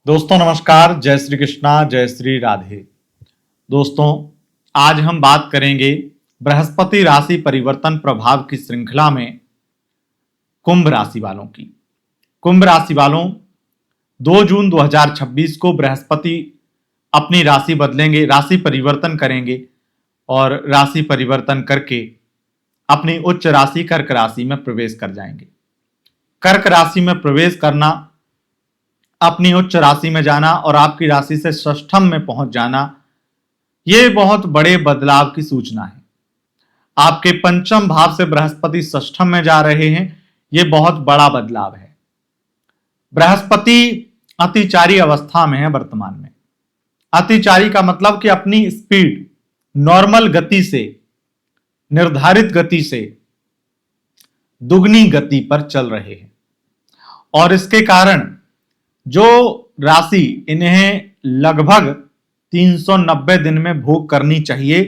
दोस्तों नमस्कार, जय श्री कृष्णा, जय श्री राधे। दोस्तों आज हम बात करेंगे बृहस्पति राशि परिवर्तन प्रभाव की श्रृंखला में कुंभ राशि वालों की। कुंभ राशि वालों 2 जून 2026 को बृहस्पति अपनी राशि बदलेंगे, राशि परिवर्तन करेंगे और राशि परिवर्तन करके अपनी उच्च राशि कर्क राशि में प्रवेश कर जाएंगे। कर्क राशि में प्रवेश करना, अपनी उच्च राशि में जाना और आपकी राशि से षष्ठम में पहुंच जाना, यह बहुत बड़े बदलाव की सूचना है। आपके पंचम भाव से बृहस्पति षष्ठम में जा रहे हैं, यह बहुत बड़ा बदलाव है। बृहस्पति अतिचारी अवस्था में है वर्तमान में। अतिचारी का मतलब कि अपनी स्पीड, नॉर्मल गति से, निर्धारित गति से दुगनी गति पर चल रहे हैं और इसके कारण जो राशि इन्हें लगभग 390 दिन में भोग करनी चाहिए,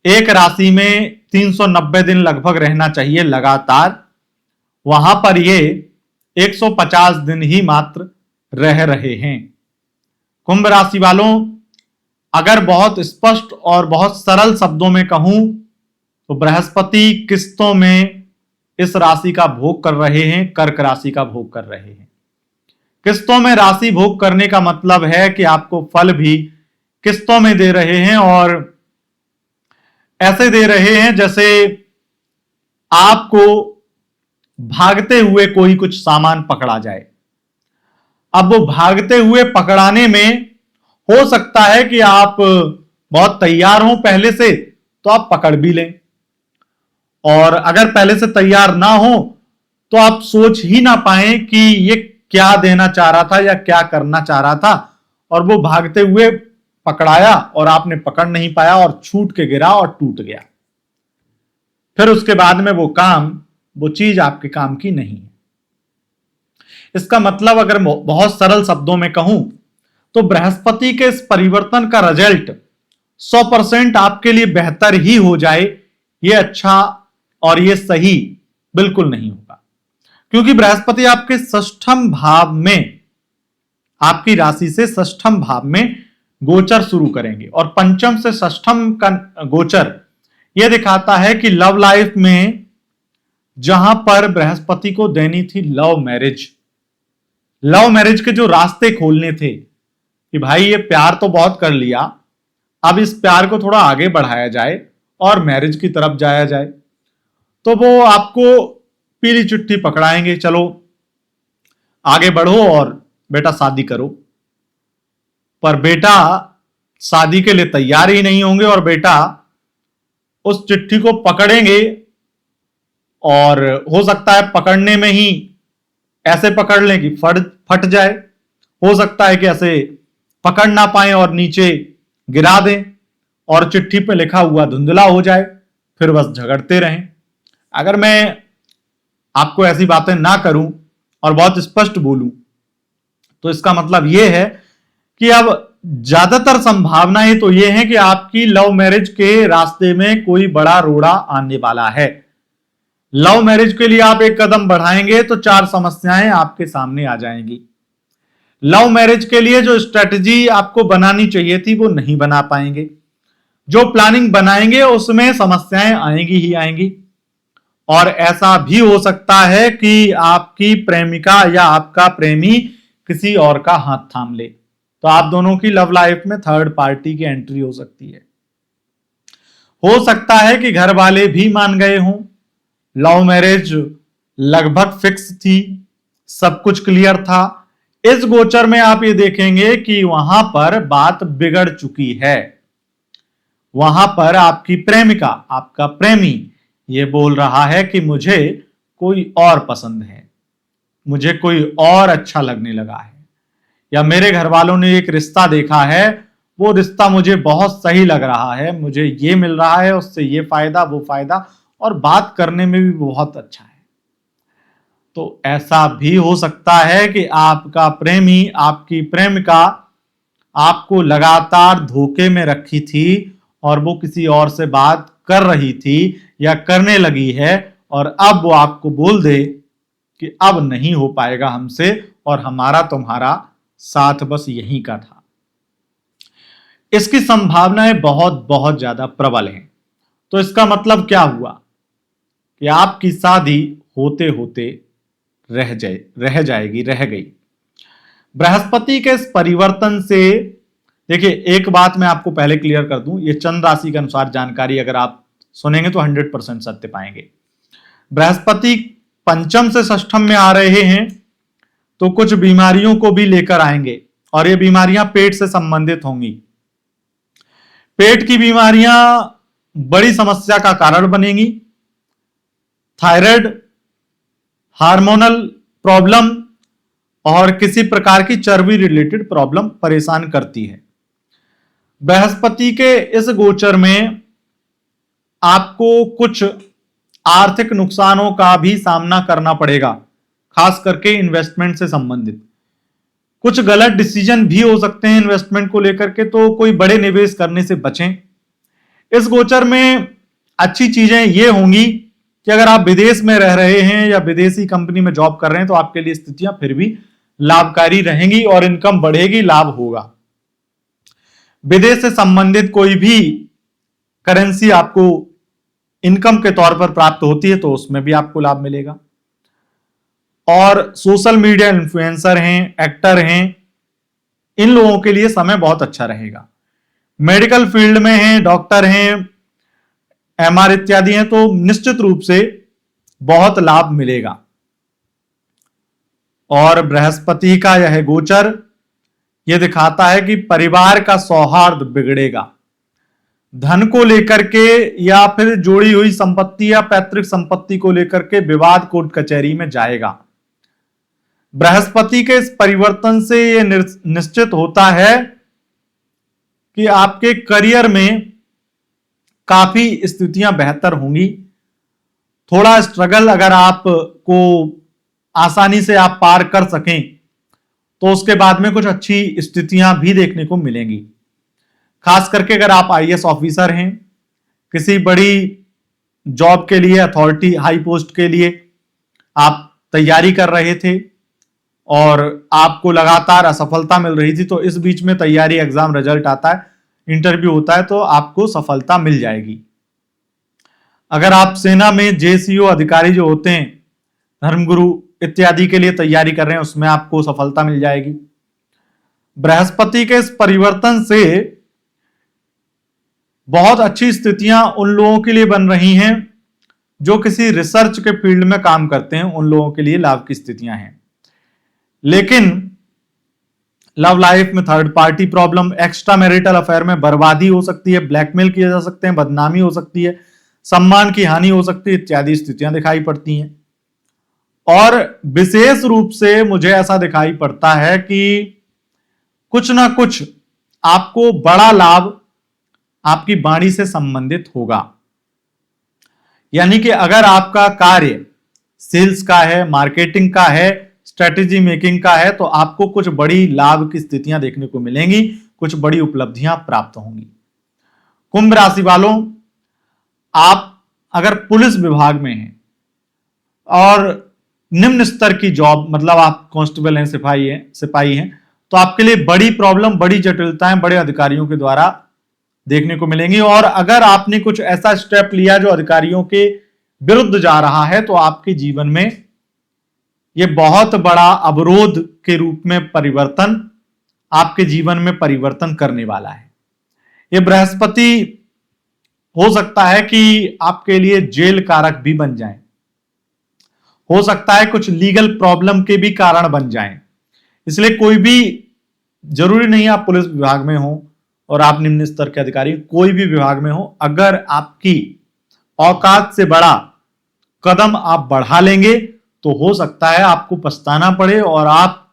एक राशि में 390 दिन लगभग रहना चाहिए लगातार, वहां पर ये 150 दिन ही मात्र रह रहे हैं। कुंभ राशि वालों, अगर बहुत स्पष्ट और बहुत सरल शब्दों में कहूं तो बृहस्पति किस्तों में इस राशि का भोग कर रहे हैं, कर्क राशि का भोग कर रहे हैं। किस्तों में राशि भोग करने का मतलब है कि आपको फल भी किस्तों में दे रहे हैं और ऐसे दे रहे हैं जैसे आपको भागते हुए कोई कुछ सामान पकड़ा जाए। अब वो भागते हुए पकड़ाने में हो सकता है कि आप बहुत तैयार हो पहले से तो आप पकड़ भी लें, और अगर पहले से तैयार ना हो तो आप सोच ही ना पाए कि ये क्या देना चाह रहा था या क्या करना चाह रहा था, और वो भागते हुए पकड़ाया और आपने पकड़ नहीं पाया और छूट के गिरा और टूट गया। फिर उसके बाद में वो चीज आपके काम की नहीं है। इसका मतलब अगर बहुत सरल शब्दों में कहूं तो बृहस्पति के इस परिवर्तन का रिजल्ट 100% आपके लिए बेहतर ही हो जाए, ये अच्छा और ये सही बिल्कुल नहीं होगा, क्योंकि बृहस्पति आपके षष्ठम भाव में, आपकी राशि से षष्ठम भाव में गोचर शुरू करेंगे और पंचम से षष्ठम का गोचर यह दिखाता है कि लव लाइफ में जहां पर बृहस्पति को देनी थी लव मैरिज के जो रास्ते खोलने थे कि भाई ये प्यार तो बहुत कर लिया, अब इस प्यार को थोड़ा आगे बढ़ाया जाए और मैरिज की तरफ जाया जाए, तो वो आपको पीली चिट्ठी पकड़ाएंगे, चलो आगे बढ़ो और बेटा शादी करो। पर बेटा शादी के लिए तैयार ही नहीं होंगे और बेटा उस चिट्ठी को पकड़ेंगे और हो सकता है पकड़ने में ही ऐसे पकड़ लें कि फट जाए, हो सकता है कि ऐसे पकड़ ना पाए और नीचे गिरा दें और चिट्ठी पे लिखा हुआ धुंधला हो जाए, फिर बस झगड़ते रहें। अगर मैं आपको ऐसी बातें ना करूं और बहुत स्पष्ट बोलूं तो इसका मतलब यह है कि अब ज्यादातर संभावनाएं तो यह है कि आपकी लव मैरिज के रास्ते में कोई बड़ा रोड़ा आने वाला है। लव मैरिज के लिए आप एक कदम बढ़ाएंगे तो 4 समस्याएं आपके सामने आ जाएंगी। लव मैरिज के लिए जो स्ट्रेटजी आपको बनानी चाहिए थी वो नहीं बना पाएंगे, जो प्लानिंग बनाएंगे उसमें समस्याएं आएंगी ही आएंगी। और ऐसा भी हो सकता है कि आपकी प्रेमिका या आपका प्रेमी किसी और का हाथ थाम ले, तो आप दोनों की लव लाइफ में थर्ड पार्टी की एंट्री हो सकती है। हो सकता है कि घर वाले भी मान गए हों, लव मैरिज लगभग फिक्स थी, सब कुछ क्लियर था। इस गोचर में आप ये देखेंगे कि वहां पर बात बिगड़ चुकी है। वहां पर आपकी प्रेमिका, आपका प्रेमी ये बोल रहा है कि मुझे कोई और पसंद है, मुझे कोई और अच्छा लगने लगा है, या मेरे घर वालों ने एक रिश्ता देखा है, वो रिश्ता मुझे बहुत सही लग रहा है, मुझे ये मिल रहा है, उससे ये फायदा वो फायदा, और बात करने में भी बहुत अच्छा है। तो ऐसा भी हो सकता है कि आपका प्रेमी, आपकी प्रेमिका आपको लगातार धोखे में रखी थी और वो किसी और से बात कर रही थी या करने लगी है, और अब वो आपको बोल दे कि अब नहीं हो पाएगा हमसे और हमारा तुम्हारा साथ बस यहीं का था। इसकी संभावनाएं बहुत बहुत ज्यादा प्रबल हैं। तो इसका मतलब क्या हुआ कि आपकी शादी होते होते रह गई। बृहस्पति के इस परिवर्तन से, देखिए एक बात मैं आपको पहले क्लियर कर दूं, ये चंद्र राशि के अनुसार जानकारी अगर आप सुनेंगे तो 100% सत्य पाएंगे। बृहस्पति पंचम से षष्ठम में आ रहे हैं तो कुछ बीमारियों को भी लेकर आएंगे और ये बीमारियां पेट से संबंधित होंगी। पेट की बीमारियां बड़ी समस्या का कारण बनेंगी। थायराइड, हार्मोनल प्रॉब्लम और किसी प्रकार की चर्बी रिलेटेड प्रॉब्लम परेशान करती है। बृहस्पति के इस गोचर में आपको कुछ आर्थिक नुकसानों का भी सामना करना पड़ेगा, खास करके इन्वेस्टमेंट से संबंधित। कुछ गलत डिसीजन भी हो सकते हैं इन्वेस्टमेंट को लेकर के, तो कोई बड़े निवेश करने से बचें। इस गोचर में अच्छी चीजें ये होंगी कि अगर आप विदेश में रह रहे हैं या विदेशी कंपनी में जॉब कर रहे हैं तो आपके लिए स्थितियां फिर भी लाभकारी रहेंगी और इनकम बढ़ेगी, लाभ होगा। विदेश से संबंधित कोई भी करेंसी आपको इनकम के तौर पर प्राप्त होती है तो उसमें भी आपको लाभ मिलेगा। और सोशल मीडिया इन्फ्लुएंसर हैं, एक्टर हैं, इन लोगों के लिए समय बहुत अच्छा रहेगा। मेडिकल फील्ड में हैं, डॉक्टर हैं, एमआर इत्यादि हैं, तो निश्चित रूप से बहुत लाभ मिलेगा। और बृहस्पति का यह गोचर यह दिखाता है कि परिवार का सौहार्द बिगड़ेगा। धन को लेकर के या फिर जोड़ी हुई संपत्ति या पैतृक संपत्ति को लेकर के विवाद कोर्ट कचहरी में जाएगा। बृहस्पति के इस परिवर्तन से यह निश्चित होता है कि आपके करियर में काफी स्थितियां बेहतर होंगी। थोड़ा स्ट्रगल अगर आपको आसानी से आप पार कर सकें तो उसके बाद में कुछ अच्छी स्थितियां भी देखने को मिलेंगी। खास करके अगर आप आईएएस ऑफिसर हैं, किसी बड़ी जॉब के लिए, अथॉरिटी हाई पोस्ट के लिए आप तैयारी कर रहे थे और आपको लगातार असफलता मिल रही थी, तो इस बीच में तैयारी, एग्जाम रिजल्ट आता है, इंटरव्यू होता है, तो आपको सफलता मिल जाएगी। अगर आप सेना में जेसीओ अधिकारी जो होते हैं, धर्मगुरु इत्यादि के लिए तैयारी कर रहे हैं, उसमें आपको सफलता मिल जाएगी। बृहस्पति के इस परिवर्तन से बहुत अच्छी स्थितियां उन लोगों के लिए बन रही हैं जो किसी रिसर्च के फील्ड में काम करते हैं, उन लोगों के लिए लाभ की स्थितियां हैं। लेकिन लव लाइफ में third party problem, extra marital affair में बर्बादी हो सकती है, ब्लैकमेल किए जा सकते हैं, बदनामी हो सकती है, सम्मान की हानि हो सकती है, इत्यादि स्थितियां दिखाई पड़ती हैं। और विशेष रूप से मुझे ऐसा दिखाई पड़ता है कि कुछ ना कुछ आपको बड़ा लाभ आपकी वाणी से संबंधित होगा। यानी कि अगर आपका कार्य सेल्स का है, मार्केटिंग का है, स्ट्रेटेजी मेकिंग का है, तो आपको कुछ बड़ी लाभ की स्थितियां देखने को मिलेंगी, कुछ बड़ी उपलब्धियां प्राप्त होंगी। कुंभ राशि वालों, आप अगर पुलिस विभाग में हैं और निम्न स्तर की जॉब, मतलब आप कांस्टेबल हैं, सिपाही हैं, तो आपके लिए बड़ी प्रॉब्लम, बड़ी जटिलताएं बड़े अधिकारियों के द्वारा देखने को मिलेंगी। और अगर आपने कुछ ऐसा स्टेप लिया जो अधिकारियों के विरुद्ध जा रहा है, तो आपके जीवन में यह बहुत बड़ा अवरोध के रूप में परिवर्तन, आपके जीवन में परिवर्तन करने वाला है। यह बृहस्पति हो सकता है कि आपके लिए जेल कारक भी बन जाए, हो सकता है कुछ लीगल प्रॉब्लम के भी कारण बन जाएं। इसलिए कोई भी, जरूरी नहीं आप पुलिस विभाग में हो और आप निम्न स्तर के अधिकारी, कोई भी विभाग में हो, अगर आपकी औकात से बड़ा कदम आप बढ़ा लेंगे तो हो सकता है आपको पछताना पड़े और आप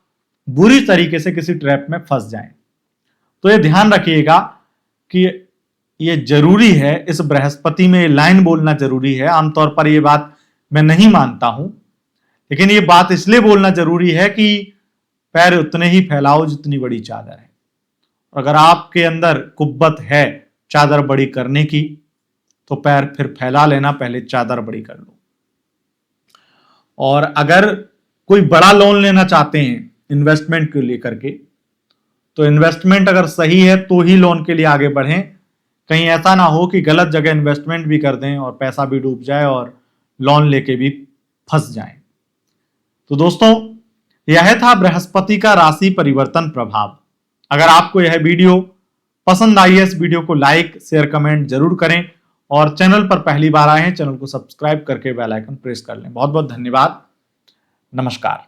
बुरी तरीके से किसी ट्रैप में फंस जाएं। तो ये ध्यान रखिएगा कि ये जरूरी है, इस बृहस्पति में लाइन बोलना जरूरी है। आमतौर पर यह बात मैं नहीं मानता हूं, लेकिन यह बात इसलिए बोलना जरूरी है कि पैर उतने ही फैलाओ जितनी बड़ी चादर है। अगर आपके अंदर कुव्वत है चादर बड़ी करने की, तो पैर फिर फैला लेना, पहले चादर बड़ी कर लो। और अगर कोई बड़ा लोन लेना चाहते हैं इन्वेस्टमेंट को लेकर के, तो इन्वेस्टमेंट अगर सही है तो ही लोन के लिए आगे बढ़ें। कहीं ऐसा ना हो कि गलत जगह इन्वेस्टमेंट भी कर दें और पैसा भी डूब जाए और लोन लेके भी फंस जाएं। तो दोस्तों, यह था बृहस्पति का राशि परिवर्तन प्रभाव। अगर आपको यह वीडियो पसंद आई है, इस वीडियो को लाइक शेयर कमेंट जरूर करें और चैनल पर पहली बार आए हैं, चैनल को सब्सक्राइब करके बेल आइकन प्रेस कर लें। बहुत बहुत धन्यवाद। नमस्कार।